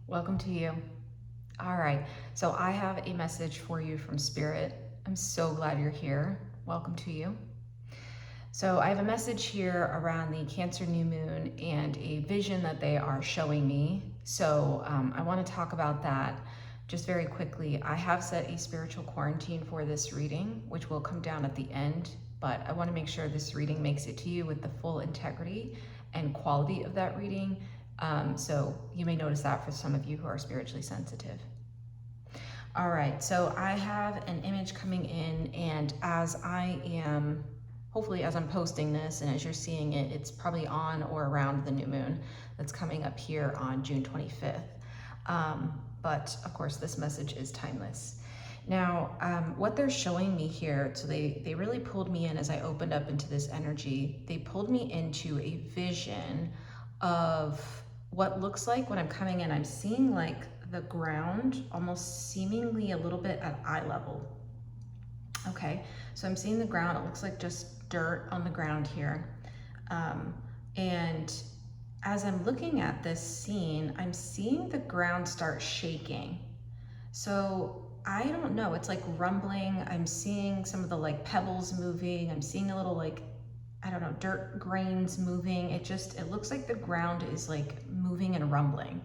Welcome to you. All right, so I have a message for you from Spirit. I'm so glad you're here. Welcome to you. So I have a message here around the Cancer new moon and a vision that they are showing me. So I want to talk about that just very quickly. I have set a spiritual quarantine for this reading, which will come down at the end, but I want to make sure this reading makes it to you with the full integrity and quality of that reading. So you may notice that for some of you who are spiritually sensitive. All right, so I have an image coming in, and hopefully as I'm posting this and as you're seeing it, it's probably on or around the new moon that's coming up here on June 25th. But of course, this message is timeless. Now, what they're showing me here, so they really pulled me in as I opened up into this energy. They pulled me into a vision of what looks like when I'm coming in, I'm seeing like the ground almost seemingly a little bit at eye level. Okay, so I'm seeing the ground. It looks like just dirt on the ground here. And as I'm looking at this scene, I'm seeing the ground start shaking. So I don't know, it's like rumbling. I'm seeing some of the like pebbles moving. I'm seeing a little like, I don't know, dirt grains moving. It looks like the ground is like moving and rumbling.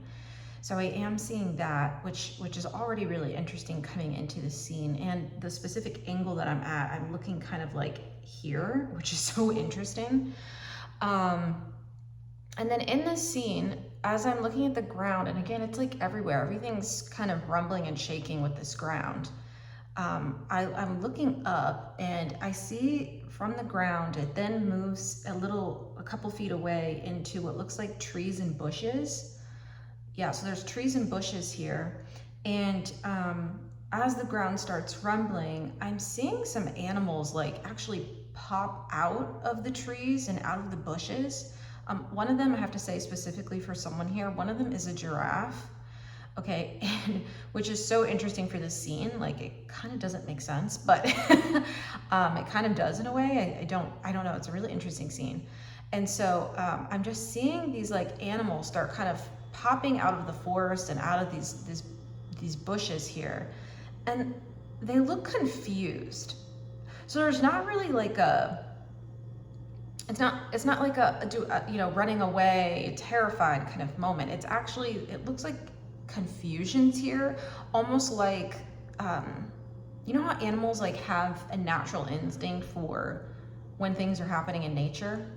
So I am seeing that, which is already really interesting coming into the scene. And the specific angle that I'm at, I'm looking kind of like here, which is so interesting. And then in this scene, as I'm looking at the ground, and again, it's like everywhere, everything's kind of rumbling and shaking with this ground. I'm looking up and I see from the ground, it then moves a couple feet away into what looks like trees and bushes. Yeah, so there's trees and bushes here. And as the ground starts rumbling, I'm seeing some animals like actually pop out of the trees and out of the bushes. One of them, I have to say specifically for someone here, one of them is a giraffe. Okay, and which is so interesting for this scene. Like it kind of doesn't make sense, but it kind of does in a way. I don't know. It's a really interesting scene. And so I'm just seeing these like animals start kind of popping out of the forest and out of these bushes here, and they look confused. So there's not really like it's not like a running away, terrified kind of moment. It's actually, it looks like confusions here, almost like you know how animals like have a natural instinct for when things are happening in nature?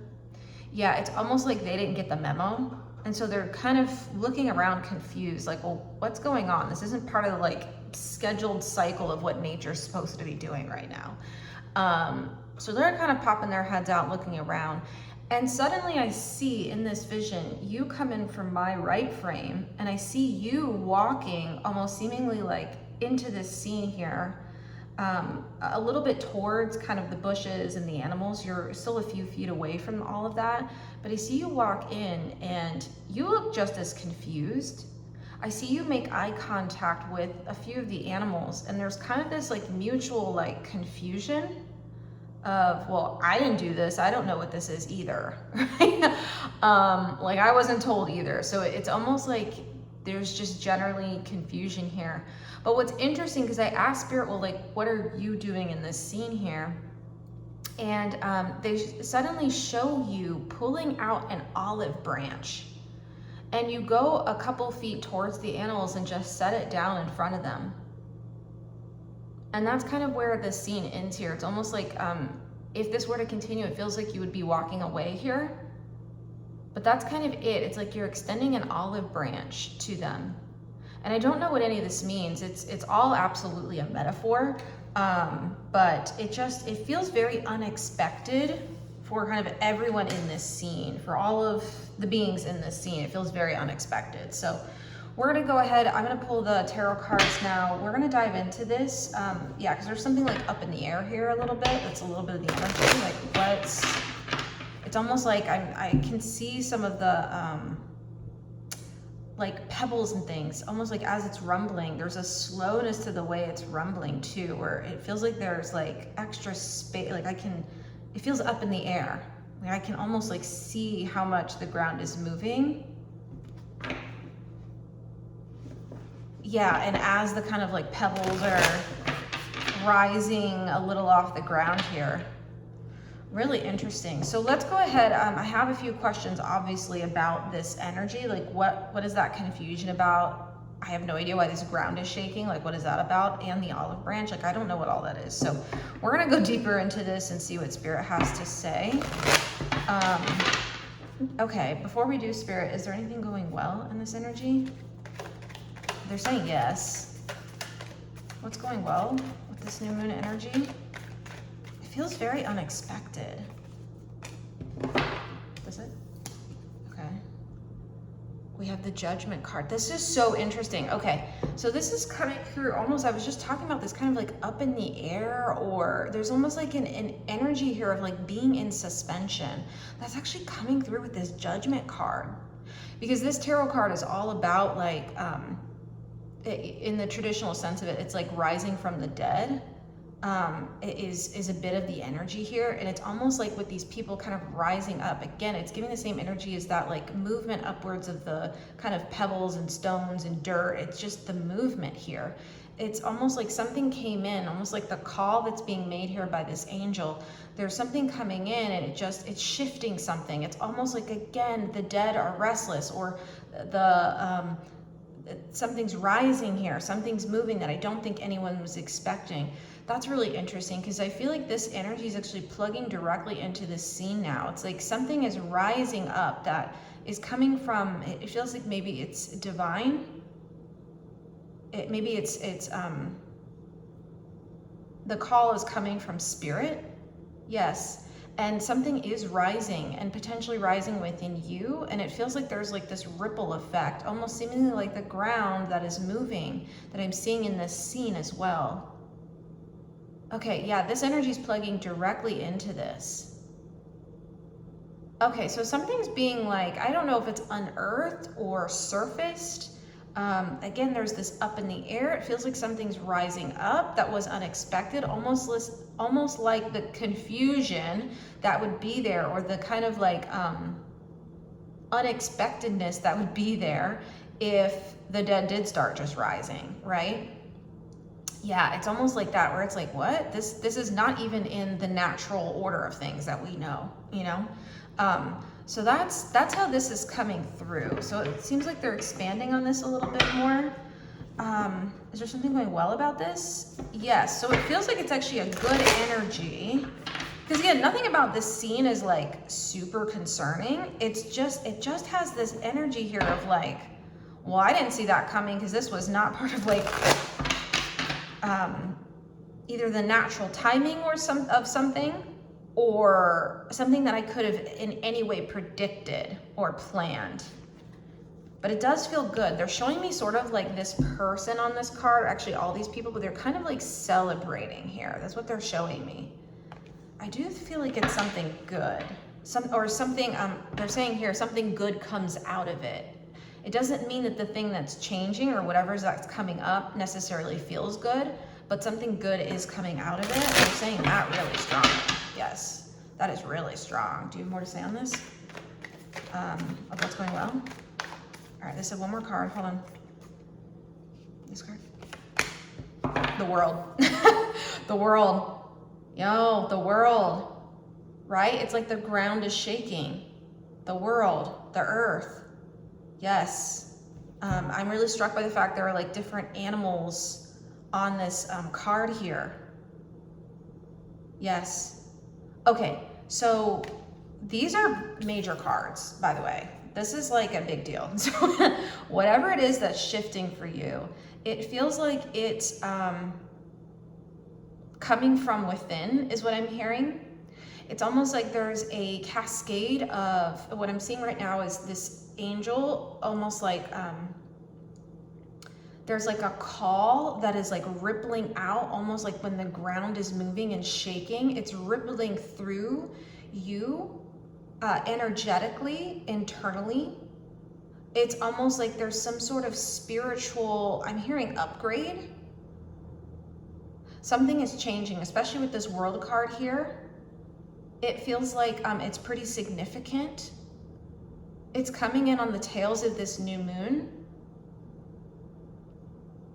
Yeah, it's almost like they didn't get the memo, and so they're kind of looking around confused, like, well, what's going on? This isn't part of the like scheduled cycle of what nature's supposed to be doing right now. So they're kind of popping their heads out, looking around. And suddenly I see in this vision, you come in from my right frame, and I see you walking almost seemingly like into this scene here, a little bit towards kind of the bushes and the animals. You're still a few feet away from all of that, but I see you walk in and you look just as confused. I see you make eye contact with a few of the animals, and there's kind of this like mutual like confusion of, well, I didn't do this, I don't know what this is either. Like I wasn't told either. So it's almost like there's just generally confusion here. But what's interesting, because I asked Spirit, well, like, what are you doing in this scene here? And they suddenly show you pulling out an olive branch, and you go a couple feet towards the animals and just set it down in front of them. And that's kind of where the scene ends here. It's almost like if this were to continue, it feels like you would be walking away here. But that's kind of it. It's like you're extending an olive branch to them. And I don't know what any of this means. It's all absolutely a metaphor. But it feels very unexpected for kind of everyone in this scene, for all of the beings in this scene. It feels very unexpected. So we're gonna go ahead, I'm gonna pull the tarot cards now. We're gonna dive into this. Yeah, because there's something like up in the air here a little bit. That's a little bit of the energy. Like it's almost like I can see some of the like pebbles and things, almost like as it's rumbling, there's a slowness to the way it's rumbling too, where it feels like there's like extra space, like it feels up in the air. Like I can almost like see how much the ground is moving. Yeah, and as the kind of like pebbles are rising a little off the ground here. Really interesting. So let's go ahead. I have a few questions obviously about this energy. Like what is that confusion about? I have no idea why this ground is shaking. Like what is that about? And the olive branch, like I don't know what all that is. So we're gonna go deeper into this and see what Spirit has to say. Okay, before we do, Spirit, is there anything going well in this energy? They're saying yes. What's going well with this new moon energy? It feels very unexpected. Does it? Okay. We have the Judgment card. This is so interesting. Okay, so this is coming through almost, I was just talking about this kind of like up in the air, or there's almost like an energy here of like being in suspension. That's actually coming through with this Judgment card. Because this tarot card is all about like, in the traditional sense of it, it's like rising from the dead. It is a bit of the energy here, and it's almost like with these people kind of rising up. Again, it's giving the same energy as that like movement upwards of the kind of pebbles and stones and dirt. It's just the movement here. It's almost like something came in, almost like the call that's being made here by this angel. There's something coming in, and it's shifting something. It's almost like, again, the dead are restless, or something's rising here, something's moving that I don't think anyone was expecting. That's really interesting, because I feel like this energy is actually plugging directly into this scene now. It's like something is rising up that is coming from, it feels like maybe it's divine. Maybe it's the call is coming from Spirit. Yes. And something is rising, and potentially rising within you, and it feels like there's like this ripple effect, almost seemingly like the ground that is moving, that I'm seeing in this scene as well. Okay, yeah, this energy is plugging directly into this. Okay, so something's being like, I don't know if it's unearthed or surfaced. Again, there's this up in the air. It feels like something's rising up that was unexpected, almost like the confusion that would be there, or the kind of like unexpectedness that would be there if the dead did start just rising, right? Yeah, it's almost like that, where it's like, what? This is not even in the natural order of things that we know, you know? So that's how this is coming through. So it seems like they're expanding on this a little bit more. Is there something going well about this? Yes, so it feels like it's actually a good energy. Because again, nothing about this scene is like super concerning. It just has this energy here of like, well, I didn't see that coming, because this was not part of like either the natural timing or something, or something that I could have in any way predicted or planned. But it does feel good. They're showing me sort of like this person on this card, actually all these people, but they're kind of like celebrating here. That's what they're showing me. I do feel like it's something good. They're saying here, something good comes out of it. It doesn't mean that the thing that's changing or whatever's that's coming up necessarily feels good, but something good is coming out of it. They're saying that really strong. Yes, that is really strong. Do you have more to say on this? Of what's going well? All right, they said one more card. Hold on. This card. The world. The world. Yo, the world. Right? It's like the ground is shaking. The world, the earth. Yes. I'm really struck by the fact there are like different animals on this card here. Yes. Okay, so these are major cards, by the way. This is like a big deal. So whatever it is that's shifting for you, it feels like it's coming from within, is what I'm hearing. It's almost like there's a cascade of, what I'm seeing right now is this angel, almost like there's like a call that is like rippling out, almost like when the ground is moving and shaking, it's rippling through you energetically, internally. It's almost like there's some sort of spiritual, I'm hearing upgrade. Something is changing, especially with this world card here. It feels like it's pretty significant. It's coming in on the tails of this new moon.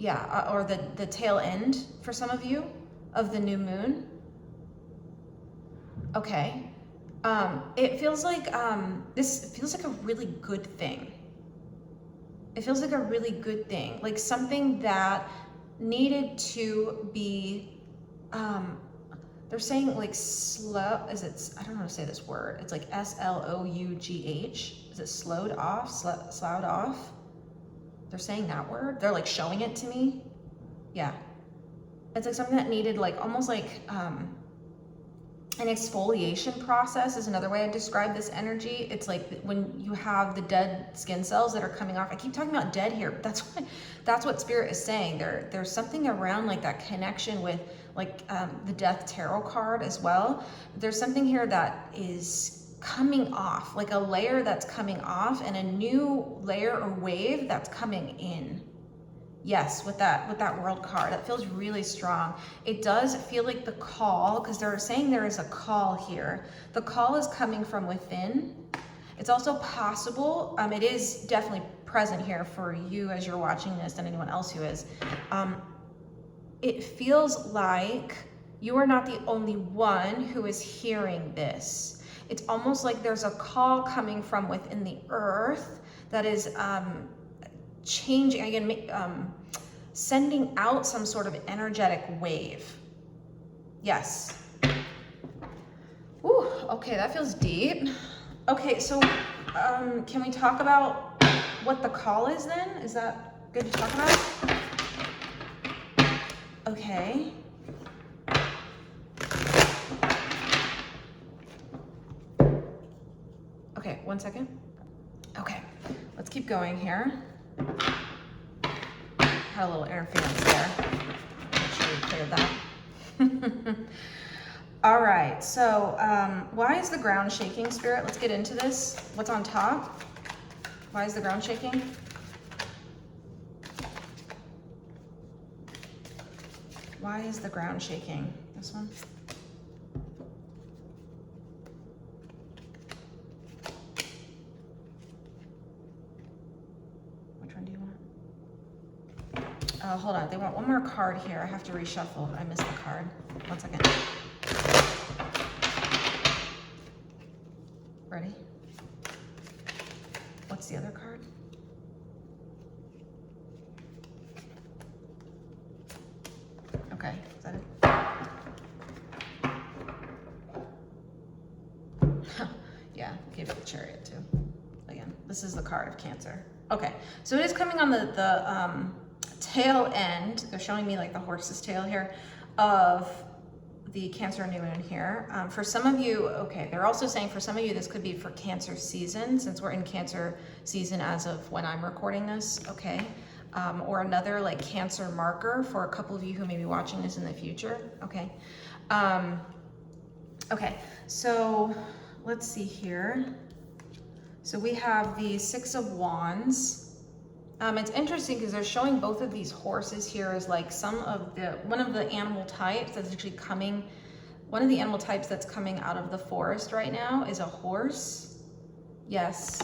Yeah, or the tail end for some of you of the new moon. Okay. It feels like this feels like a really good thing. It feels like a really good thing, like something that needed to be, they're saying like slow, I don't know how to say this word. It's like S-L-O-U-G-H. Is it slowed off, sloughed off? They're saying that word. They're like showing it to me. Yeah. It's like something that needed like, almost like, an exfoliation process is another way I describe this energy. It's like when you have the dead skin cells that are coming off. I keep talking about dead here, but that's what Spirit is saying. There's something around like that connection with like the Death Tarot card as well. There's something here that is coming off, like a layer that's coming off and a new layer or wave that's coming in. Yes, with that World card, that feels really strong. It does feel like the call, because they're saying there is a call here. The call is coming from within. It's also possible, it is definitely present here for you as you're watching this and anyone else who is. It feels like you are not the only one who is hearing this. It's almost like there's a call coming from within the earth that is changing, again, sending out some sort of energetic wave. Yes. Ooh, okay, that feels deep. Okay, so can we talk about what the call is then? Is that good to talk about? Okay. Okay, 1 second. Okay, let's keep going here. Had a little interference there. Make sure we cleared that. All right, so why is the ground shaking, Spirit? Let's get into this. What's on top? Why is the ground shaking? Why is the ground shaking? This one? Hold on, they want one more card here. I have to reshuffle. I missed the card. 1 second. Ready? What's the other card? Okay, is that it? Yeah, gave it the Chariot too. Again, this is the card of Cancer. Okay, so it is coming on the tail end. They're showing me like the horse's tail here of the Cancer new moon here. For some of you, okay, they're also saying for some of you this could be for Cancer season, since we're in Cancer season as of when I'm recording this, okay? Or another like Cancer marker for a couple of you who may be watching this in the future, okay? Okay, so let's see here. So we have the Six of Wands. It's interesting because they're showing both of these horses here as like one of the animal types that's actually coming, one of the animal types that's coming out of the forest right now is a horse. Yes.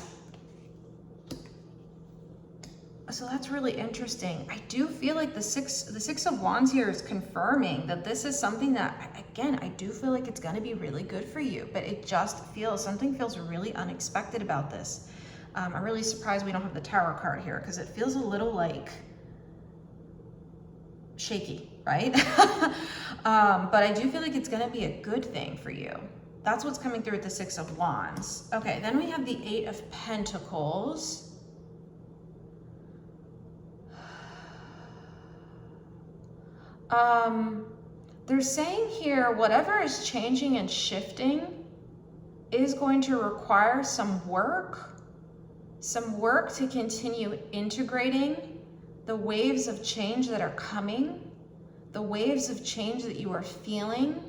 So that's really interesting. I do feel like the Six of Wands here is confirming that this is something that, again, I do feel like it's going to be really good for you, but it just something feels really unexpected about this. I'm really surprised we don't have the Tower card here because it feels a little like shaky, right? But I do feel like it's going to be a good thing for you. That's what's coming through with the Six of Wands. Okay, then we have the Eight of Pentacles. They're saying here, whatever is changing and shifting is going to require some work to continue integrating the waves of change that are coming, the waves of change that you are feeling,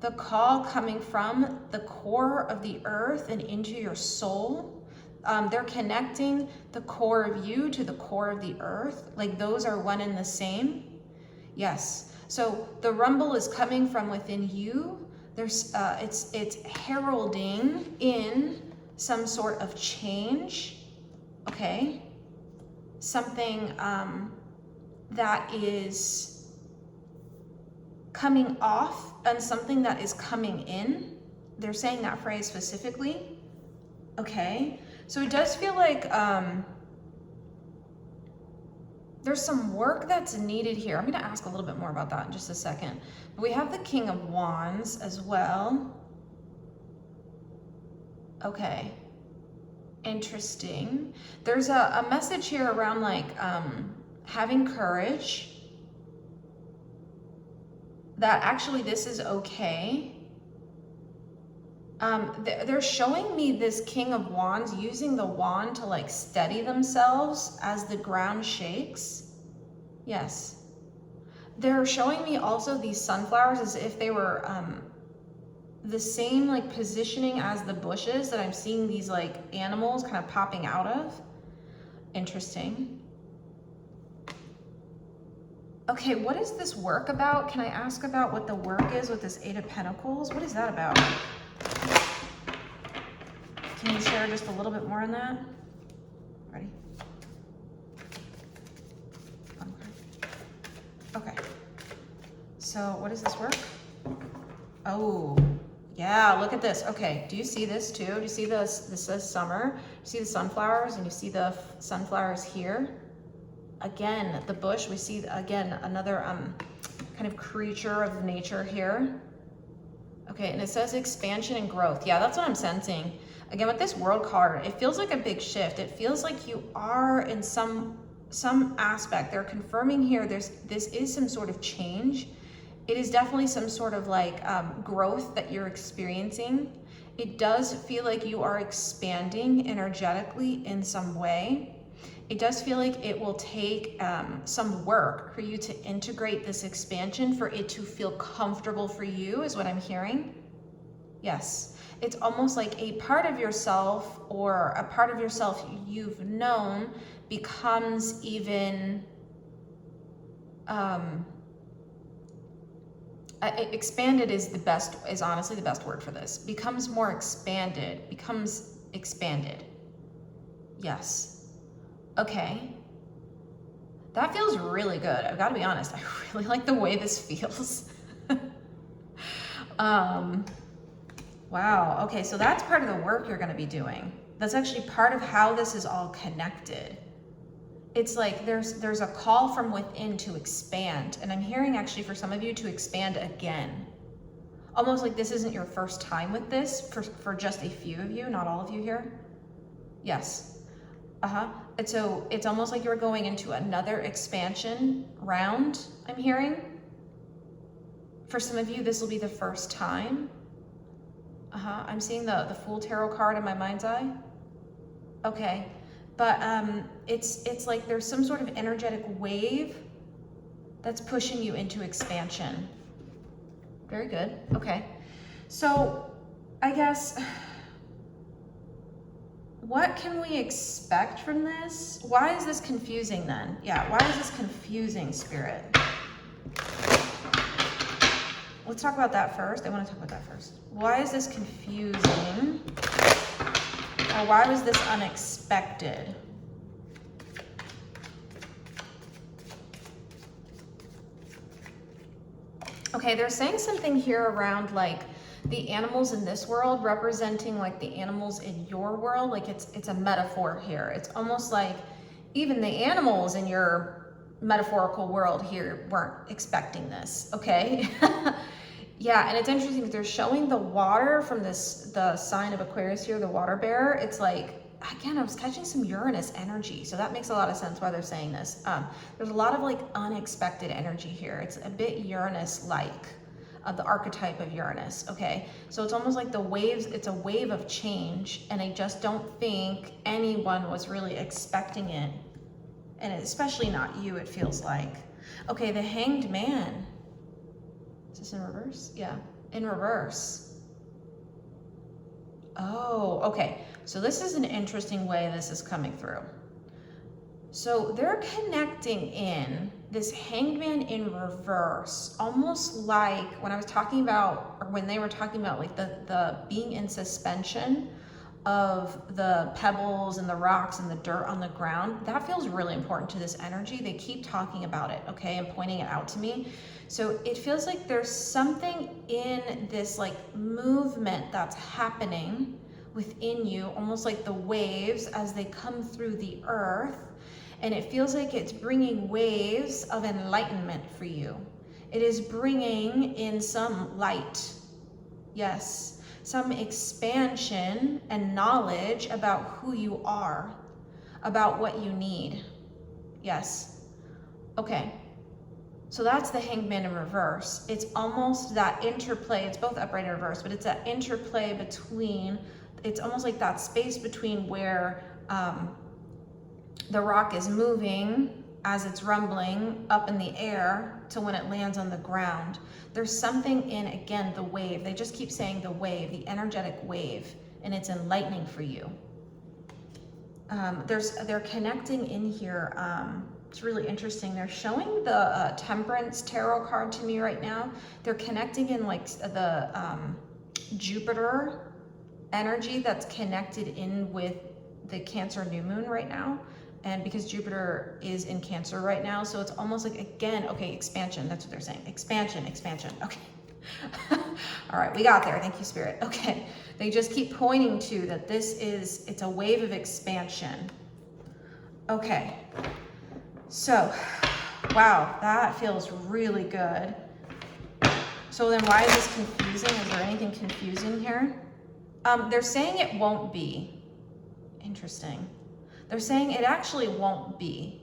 the call coming from the core of the earth and into your soul. They're connecting the core of you to the core of the earth, like those are one and the same. Yes, so the rumble is coming from within you. There's, it's heralding in some sort of change, okay? Something that is coming off and something that is coming in. They're saying that phrase specifically. Okay, so it does feel like there's some work that's needed here. I'm going to ask a little bit more about that in just a second. But we have the King of Wands as well. Okay, interesting. There's a message here around like having courage, that actually this is okay. They're showing me this King of Wands using the wand to like steady themselves as the ground shakes. Yes. They're showing me also these sunflowers as if they were the same like positioning as the bushes that I'm seeing these like animals kind of popping out of. Interesting. Okay, what is this work about? Can I ask about what the work is with this Eight of Pentacles? What is that about? Can you share just a little bit more on that? Ready? Okay. So what is this work? Oh, yeah, look at this. Okay, do you see this too? Do you see this? This says summer. You see the sunflowers and you see the sunflowers here? Again, the bush, we see again another kind of creature of nature here. Okay, and it says expansion and growth. Yeah, that's what I'm sensing. Again, with this World card, it feels like a big shift. It feels like you are in some aspect. They're confirming here this is some sort of change. It is definitely some sort of like growth that you're experiencing. It does feel like you are expanding energetically in some way. It does feel like it will take some work for you to integrate this expansion, for it to feel comfortable for you, is what I'm hearing. Yes, it's almost like a part of yourself, or a part of yourself you've known, becomes even expanded is honestly the best word for this. Becomes more expanded, becomes expanded. Yes. Okay, that feels really good. I've got to be honest. I really like the way this feels. Wow. Okay, so that's part of the work you're going to be doing. That's actually part of how this is all connected. It's like there's a call from within to expand, and I'm hearing actually for some of you to expand again. Almost like this isn't your first time with this, for just a few of you, not all of you here. Yes. And so it's almost like you're going into another expansion round, I'm hearing. For some of you, this will be the first time. I'm seeing the Fool Tarot card in my mind's eye. Okay, but it's like there's some sort of energetic wave that's pushing you into expansion. Very good. Okay, so I guess, what can we expect from this? Why is this confusing then? Yeah, why is this confusing, Spirit? Let's talk about that first. I want to talk about that first. Why is this confusing? Or why was this unexpected? Okay, they're saying something here around like the animals in this world representing like the animals in your world. Like it's a metaphor here. It's almost like even the animals in your metaphorical world here weren't expecting this, okay? Yeah, and it's interesting because they're showing the water from the sign of Aquarius here, the water bearer. It's like, again, I was catching some Uranus energy, so that makes a lot of sense why they're saying this. There's a lot of like unexpected energy here. It's a bit Uranus-like, the archetype of Uranus, okay? So it's almost like the waves, it's a wave of change, and I just don't think anyone was really expecting it. And especially not you, it feels like. Okay, the Hanged Man. Is this in reverse? Yeah, in reverse. Oh, okay. So this is an interesting way this is coming through. So they're connecting in this Hanged Man in reverse, almost like when I was talking about, or when they were talking about like the being in suspension, of the pebbles and the rocks and the dirt on the ground, that feels really important to this energy. They keep talking about it, okay, and pointing it out to me. So it feels like there's something in this like movement that's happening within you, almost like the waves as they come through the earth. And it feels like it's bringing waves of enlightenment for you. It is bringing in some light. Yes, some expansion and knowledge about who you are, about what you need. Yes. Okay. So that's the Hangman in reverse. It's almost that interplay. It's both upright and reverse, but it's that interplay between, it's almost like that space between where the rock is moving as it's rumbling up in the air to when it lands on the ground. There's something in, again, the wave. They just keep saying the wave, the energetic wave, and it's enlightening for you. They're connecting in here. It's really interesting. They're showing the Temperance Tarot card to me right now. They're connecting in like the Jupiter energy that's connected in with the Cancer new moon right now. And because Jupiter is in Cancer right now, so it's almost like, again, okay, expansion. That's what they're saying. Expansion, expansion. Okay. All right, we got there. Thank you, Spirit. Okay. They just keep pointing to that it's a wave of expansion. Okay. So, wow, that feels really good. So then why is this confusing? Is there anything confusing here? They're saying it won't be. Interesting. They're saying it actually won't be.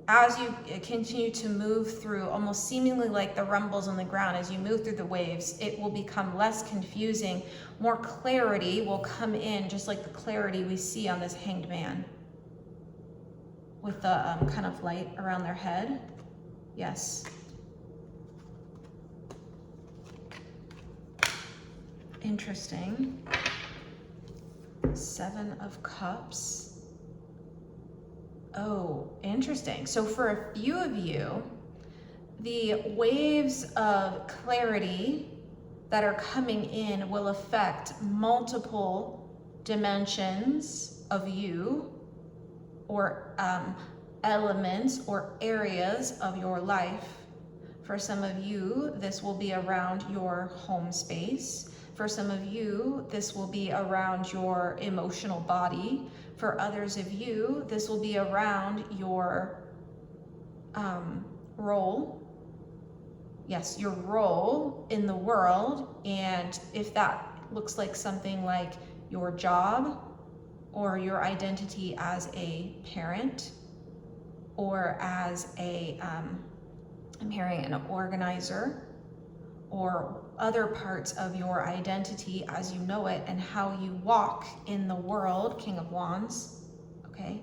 As you continue to move through, almost seemingly like the rumbles on the ground, as you move through the waves, it will become less confusing. More clarity will come in, just like the clarity we see on this Hanged Man. With the kind of light around their head. Yes. Interesting. 7 of Cups. Oh, interesting. So for a few of you, the waves of clarity that are coming in will affect multiple dimensions of you, or elements or areas of your life. For some of you, this will be around your home space. For some of you, this will be around your emotional body. For others of you, this will be around your role. Yes, your role in the world. And if that looks like something like your job, or your identity as a parent, or as a, I'm hearing an organizer, or other parts of your identity as you know it and how you walk in the world, King of Wands, okay?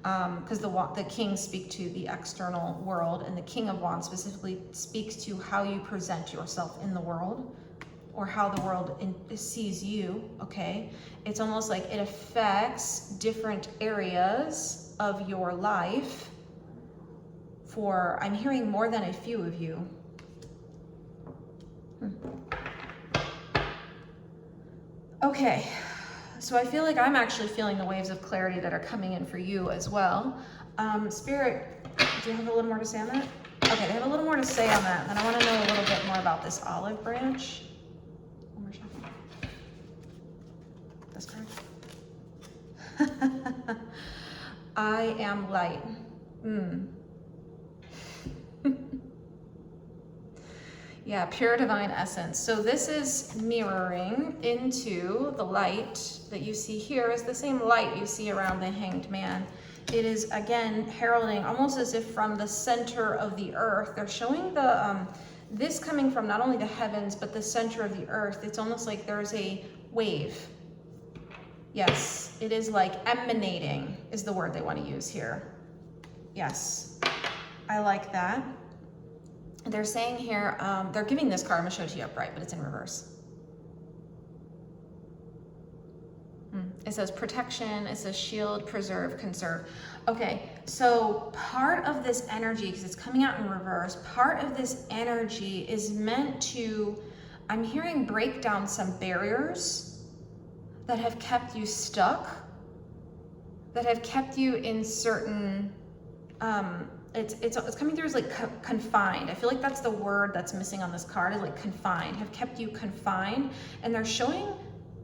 Because the kings speak to the external world, and the King of Wands specifically speaks to how you present yourself in the world, or how the world sees you, okay? It's almost like it affects different areas of your life for, I'm hearing more than a few of you. Okay, so I feel like I'm actually feeling the waves of clarity that are coming in for you as well. Spirit, do you have a little more to say on that? Okay, they have a little more to say on that, and I want to know a little bit more about this olive branch. One more shot. This card. I am light. Yeah, pure divine essence. So this is mirroring into the light that you see here is the same light you see around the Hanged Man. It is, again, heralding almost as if from the center of the earth. They're showing the this coming from not only the heavens, but the center of the earth. It's almost like there's a wave. Yes, it is like emanating is the word they want to use here. Yes, I like that. They're saying here, they're giving this card, I'm gonna show it to you upright, but it's in reverse. It says protection, it says shield, preserve, conserve. Okay, so part of this energy, because it's coming out in reverse, part of this energy is meant to, I'm hearing break down some barriers that have kept you stuck, that have kept you in certain, it's coming through as like confined. I feel like that's the word that's missing on this card, is like confined, have kept you confined. And they're showing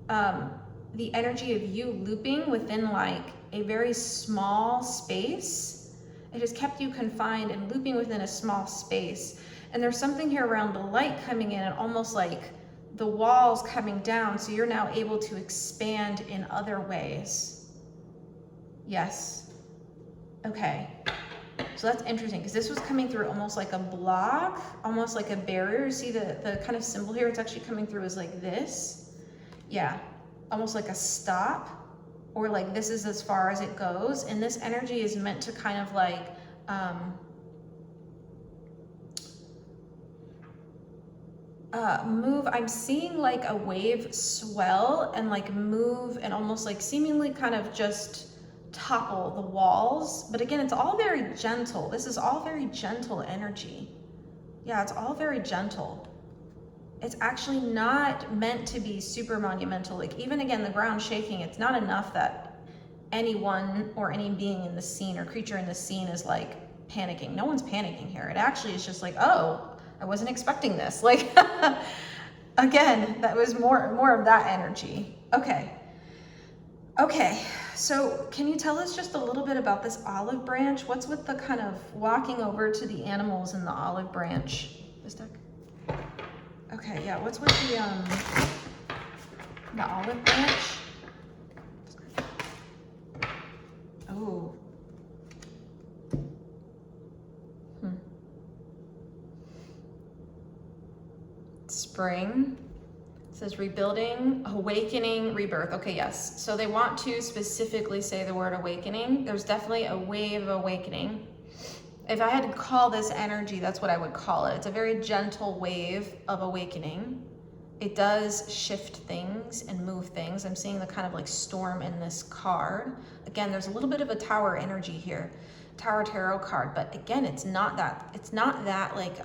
the energy of you looping within like a very small space. It has kept you confined and looping within a small space. And there's something here around the light coming in and almost like the walls coming down, so you're now able to expand in other ways. Yes. Okay. So that's interesting, because this was coming through almost like a block, almost like a barrier. See the kind of symbol here? It's actually coming through as like this. Yeah. Almost like a stop, or like this is as far as it goes. And this energy is meant to kind of like, move. I'm seeing like a wave swell and like move and almost like seemingly kind of just topple the walls. But again, it's all very gentle. This is all very gentle energy. Yeah, it's all very gentle. It's actually not meant to be super monumental. Like even again, the ground shaking, it's not enough that anyone or any being in the scene or creature in the scene is like panicking. No one's panicking here. It actually is just like, oh, I wasn't expecting this. Like, again, that was more of that energy. Okay. Okay, so can you tell us just a little bit about this olive branch? What's with the kind of walking over to the animals in the olive branch? This deck? Okay, yeah, what's with the olive branch? Oh. Spring. It says rebuilding, awakening, rebirth. Okay, yes. So they want to specifically say the word awakening. There's definitely a wave of awakening. If I had to call this energy, that's what I would call it. It's a very gentle wave of awakening. It does shift things and move things. I'm seeing the kind of like storm in this card. Again, there's a little bit of a tower energy here. Tower tarot card, but again, it's not that like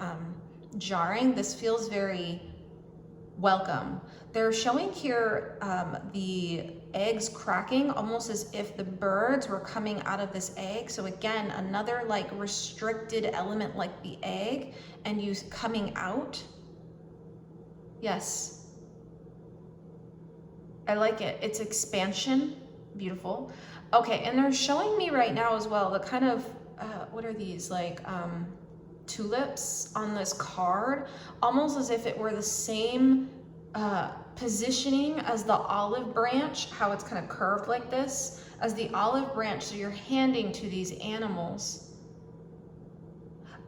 jarring. This feels very welcome. They're showing here the eggs cracking, almost as if the birds were coming out of this egg. So again, another like restricted element like the egg, and you coming out. Yes. I like it. It's expansion. Beautiful. Okay, and they're showing me right now as well the kind of, what are these, like tulips on this card, almost as if it were the same positioning as the olive branch, how it's kind of curved like this, as the olive branch. So you're handing to these animals.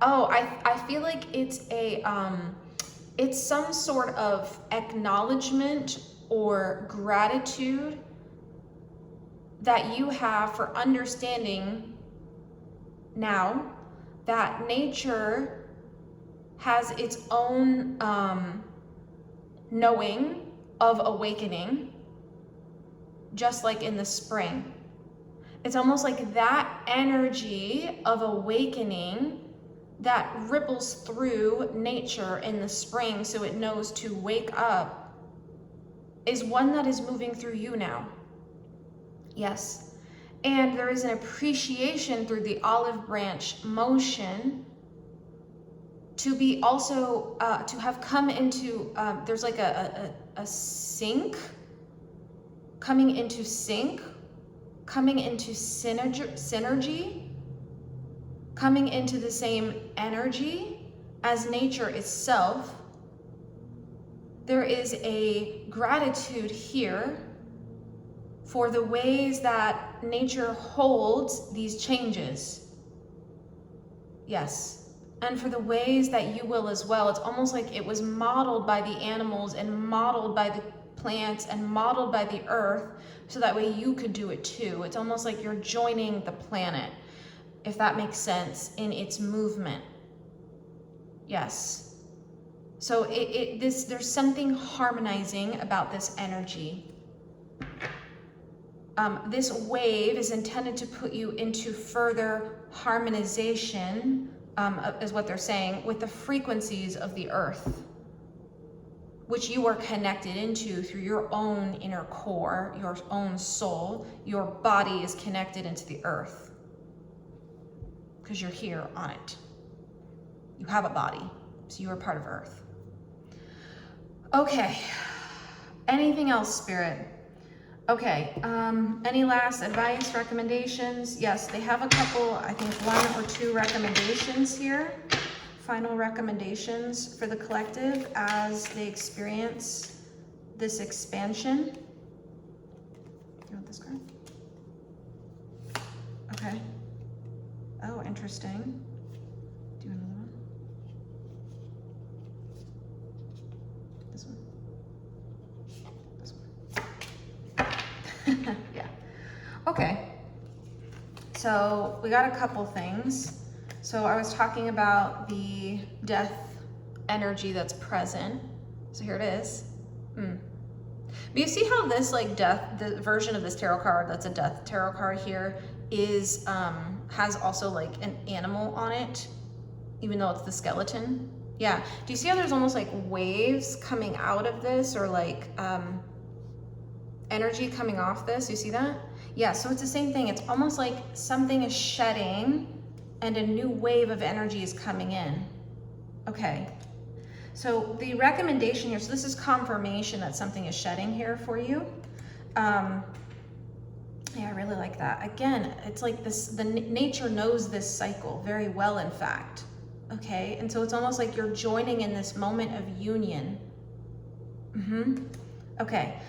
Oh, I feel like it's a, it's some sort of acknowledgement or gratitude that you have for understanding now that nature has its own knowing of awakening, just like in the spring. It's almost like that energy of awakening that ripples through nature in the spring, so it knows to wake up, is one that is moving through you now. Yes. And there is an appreciation through the olive branch motion to be also, to have come into, there's like a sync, coming into sync, coming into synergy, coming into the same energy as nature itself. There is a gratitude here for the ways that nature holds these changes. Yes, and for the ways that you will as well. It's almost like it was modeled by the animals and modeled by the plants and modeled by the earth, so that way you could do it too. It's almost like you're joining the planet, if that makes sense, in its movement. Yes. So there's something harmonizing about this energy. This wave is intended to put you into further harmonization, is what they're saying, with the frequencies of the earth. which you are connected into through your own inner core, your own soul. Your body is connected into the earth because you're here on it. You have a body, so you are part of earth. Okay, anything else, Spirit? Okay, any last advice, recommendations? Yes, they have a couple, I think 1 or 2 recommendations here. Final recommendations for the collective as they experience this expansion. You want this card? Okay. Oh, interesting. Do another one. This one. This one. Yeah. Okay. So we got a couple things. So I was talking about the death energy that's present. So here it is. But you see how this like death, the version of this tarot card that's a death tarot card here is, has also like an animal on it, even though it's the skeleton. Yeah, do you see how there's almost like waves coming out of this, or like energy coming off this? You see that? Yeah, so it's the same thing. It's almost like something is shedding and a new wave of energy is coming in. Okay, so the recommendation here, so this is confirmation that something is shedding here for you. Yeah, I really like that. Again, it's like this, the nature knows this cycle very well, in fact. Okay, and so it's almost like you're joining in this moment of union. Okay,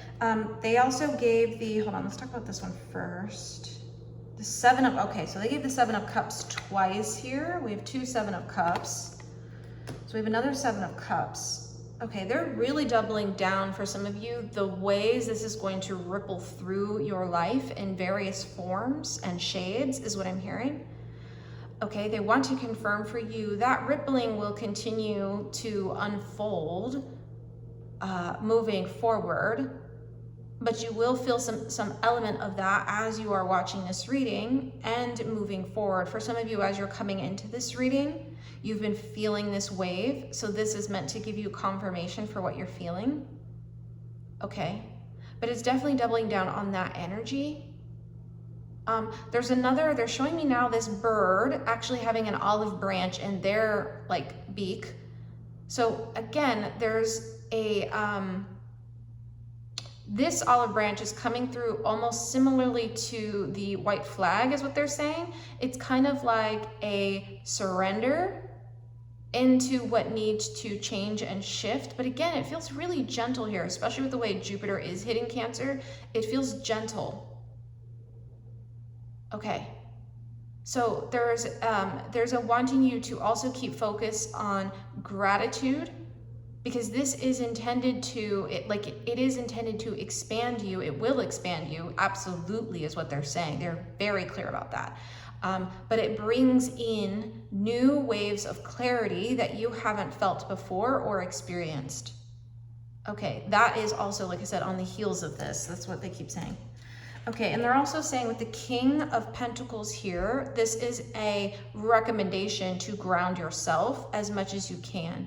they also gave the, hold on, let's talk about this one first. The 7 of, okay, so they gave the 7 of Cups twice here. We have 2 7 of Cups. So we have another 7 of Cups. Okay, they're really doubling down for some of you the ways this is going to ripple through your life in various forms and shades is what I'm hearing. Okay, they want to confirm for you that rippling will continue to unfold moving forward. But you will feel some element of that as you are watching this reading and moving forward. For some of you, as you're coming into this reading, you've been feeling this wave. So this is meant to give you confirmation for what you're feeling. Okay, but it's definitely doubling down on that energy. There's another, they're showing me now this bird actually having an olive branch in their like beak. So again, there's a, this olive branch is coming through almost similarly to the white flag is what they're saying. It's kind of like a surrender into what needs to change and shift. But again, it feels really gentle here, especially with the way Jupiter is hitting Cancer. It feels gentle. Okay. So there's a wanting you to also keep focus on gratitude, because this is intended to, it is intended to expand you. It will expand you, absolutely, is what they're saying. They're very clear about that. But it brings in new waves of clarity that you haven't felt before or experienced. Okay, that is also, like I said, on the heels of this. That's what they keep saying. Okay, and they're also saying with the King of Pentacles here, this is a recommendation to ground yourself as much as you can.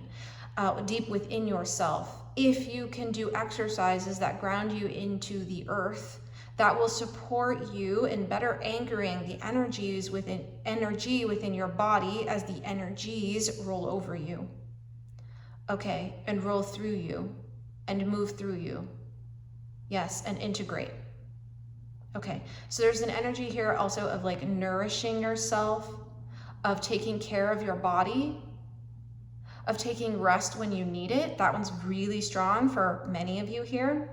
Deep within yourself. If you can do exercises that ground you into the earth, that will support you in better anchoring the energy within your body as the energies roll over you. Okay, and roll through you and move through you. Yes, and integrate. Okay, so there's an energy here also of like nourishing yourself, of taking care of your body, of taking rest when you need it. That one's really strong for many of you here.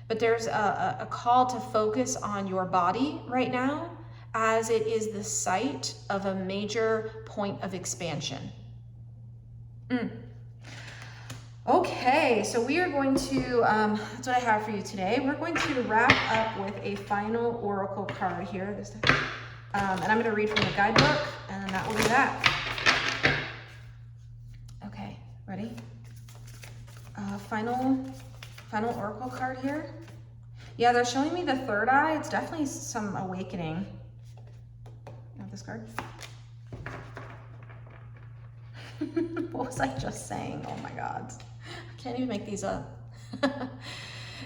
But there's a call to focus on your body right now, as it is the site of a major point of expansion. Okay, so we are going to, that's what I have for you today. We're going to wrap up with a final oracle card here this time. And I'm going to read from the guidebook, and that will be that. Okay, ready? Final oracle card here. Yeah, they're showing me the third eye. It's definitely some awakening. You have this card? What was I just saying? Oh my God. I Can't even make these up.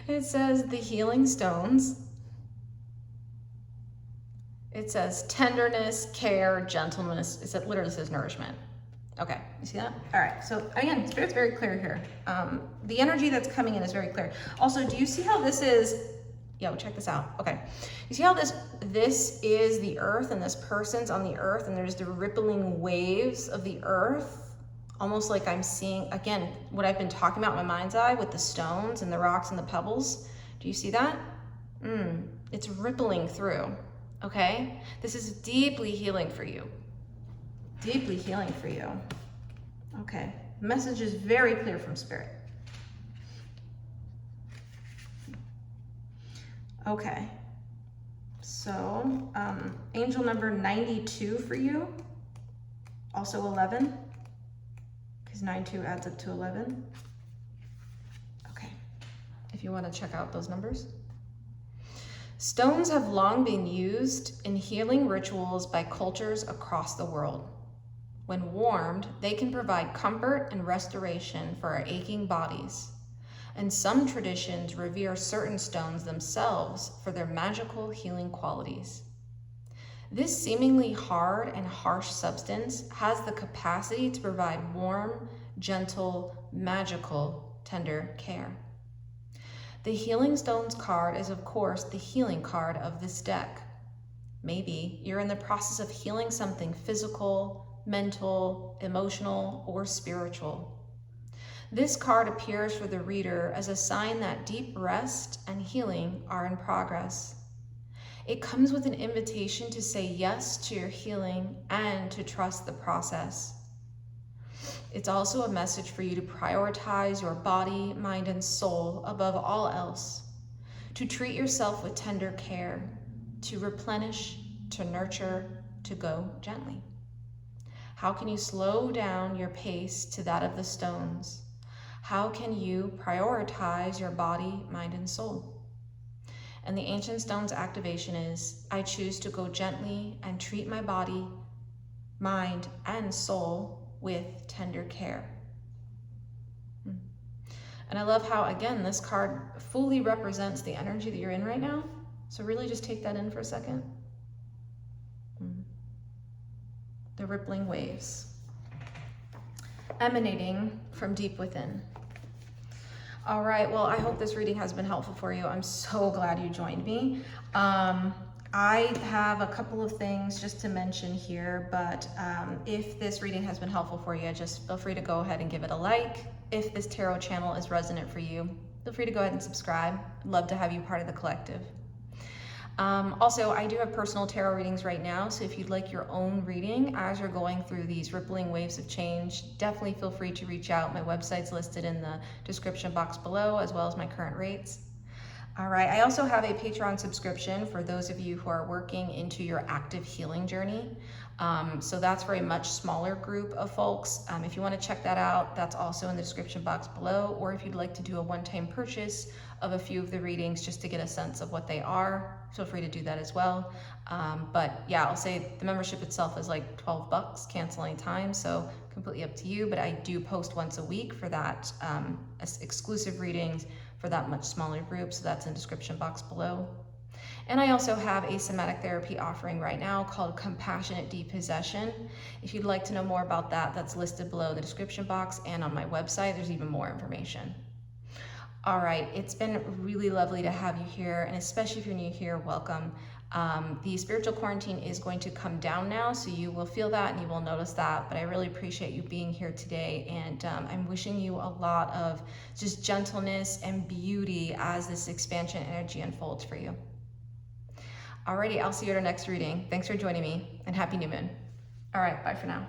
It says the healing stones. It says tenderness, care, gentleness. It literally says nourishment. Okay, you see that? All right, so again, Spirit's very clear here. The energy that's coming in is very clear. Also, do you see how this is, check this out. Okay, you see how this is the earth and this person's on the earth and there's the rippling waves of the earth, almost like I'm seeing, again, what I've been talking about in my mind's eye with the stones and the rocks and the pebbles. Do you see that? It's rippling through, okay? This is deeply healing for you. Deeply healing for you. Okay, the message is very clear from Spirit. Okay, so angel number 92 for you, also 11, because 9-2 adds up to 11. Okay, if you want to check out those numbers. Stones have long been used in healing rituals by cultures across the world. When warmed, they can provide comfort and restoration for our aching bodies. And some traditions revere certain stones themselves for their magical healing qualities. This seemingly hard and harsh substance has the capacity to provide warm, gentle, magical, tender care. The Healing Stones card is, of course, the healing card of this deck. Maybe you're in the process of healing something physical, mental, emotional, or spiritual. This card appears for the reader as a sign that deep rest and healing are in progress. It comes with an invitation to say yes to your healing and to trust the process. It's also a message for you to prioritize your body, mind, and soul above all else, to treat yourself with tender care, to replenish, to nurture, to go gently. How can you slow down your pace to that of the stones? How can you prioritize your body, mind, and soul? And the Ancient Stones activation is, I choose to go gently and treat my body, mind, and soul with tender care. And I love how, again, this card fully represents the energy that you're in right now. So really just take that in for a second. The rippling waves emanating from deep within. All right, well, I hope this reading has been helpful for you. I'm so glad you joined me. I have a couple of things just to mention here, but if this reading has been helpful for you, just feel free to go ahead and give it a like. If this tarot channel is resonant for you, feel free to go ahead and subscribe. I'd love to have you part of the collective. Also, I do have personal tarot readings right now, so if you'd like your own reading as you're going through these rippling waves of change, definitely feel free to reach out. My website's listed in the description box below, as well as my current rates. All right, I also have a Patreon subscription for those of you who are working into your active healing journey. So that's for a much smaller group of folks. If you want to check that out, that's also in the description box below, or if you'd like to do a one-time purchase of a few of the readings just to get a sense of what they are, feel free to do that as well. But yeah, I'll say the membership itself is like $12, cancel anytime, so completely up to you, but I do post once a week for that exclusive readings for that much smaller group, so that's in the description box below. And I also have a somatic therapy offering right now called Compassionate Depossession. If you'd like to know more about that, that's listed below in the description box, and on my website, there's even more information. All right, it's been really lovely to have you here, and especially if you're new here, welcome. The spiritual quarantine is going to come down now, so you will feel that and you will notice that, but I really appreciate you being here today, and I'm wishing you a lot of just gentleness and beauty as this expansion energy unfolds for you. Alrighty, I'll see you at our next reading. Thanks for joining me, and happy new moon. All right, bye for now.